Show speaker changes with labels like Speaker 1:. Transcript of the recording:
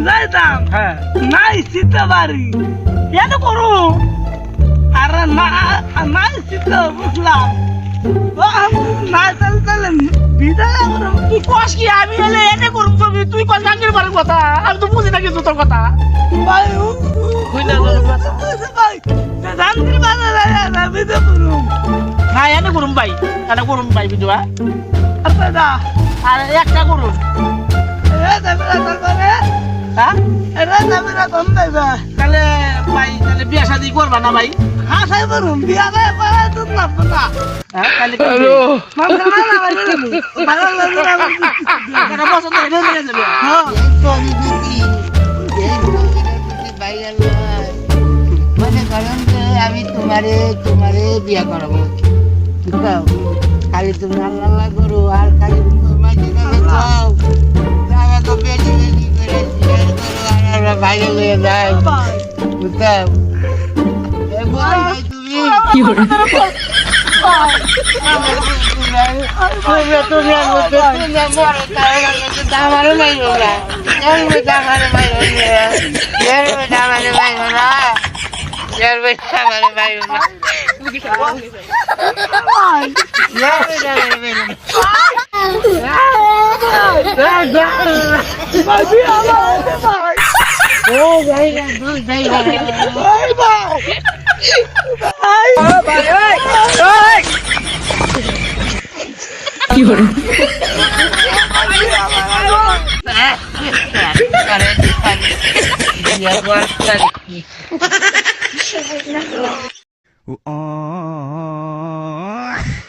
Speaker 1: যাইতাম
Speaker 2: হ্যাঁ
Speaker 1: নাই শীতে বাড়ি
Speaker 2: এত করু
Speaker 1: আরে না নাই শীতে বুঝলাম না তাহলে তাহলে বিদায় করো
Speaker 2: তুই কস কি আমি এলে এনে করুম ছবি তুই কস গাঙ্গের বাড়ির কথা আমি তো বুঝি না কিছু তোর কথা
Speaker 1: ভাই
Speaker 2: বুঝলা তোর কথা
Speaker 1: ভাই জানতে পারে না বিদায় করুম
Speaker 2: না এনে করুম ভাই এনে করুম ভাই বিজুয়া
Speaker 1: আচ্ছা দা
Speaker 2: আর একটা করুম
Speaker 1: এ যাবে তারপরে
Speaker 2: হ্যাঁ
Speaker 1: এরা যাবে না কম দেবে
Speaker 2: তাহলে ভাই তাহলে বিয়া শাদি করবা না ভাই
Speaker 1: হাসাই করুম বিয়া করে পারে তো লাগবে না
Speaker 2: হ্যাঁ তাহলে
Speaker 1: মামলা না ভাই ভালো লাগে না
Speaker 2: কেন পছন্দ হয়ে নিয়ে যাবে
Speaker 1: হ্যাঁ
Speaker 3: মনে করেন যে আমি তোমারে তোমারে বিয়া করাবো বুঝছো? খালি তুমি আল্লাহ আল্লাহ করো আর খালি মাঝে যাবে যাও যাবে তো বেশি বেশি করে শেয়ার করো আর আমরা বাইরে লয়ে যাই বুঝছো? এ বলে ভাই তুমি তুমি আর বলছো তুমি মরে তাহলে আমারও মাইরো না আমারে মাইরো না আমারে মাইরো না আমারে মাইরো না
Speaker 4: Oh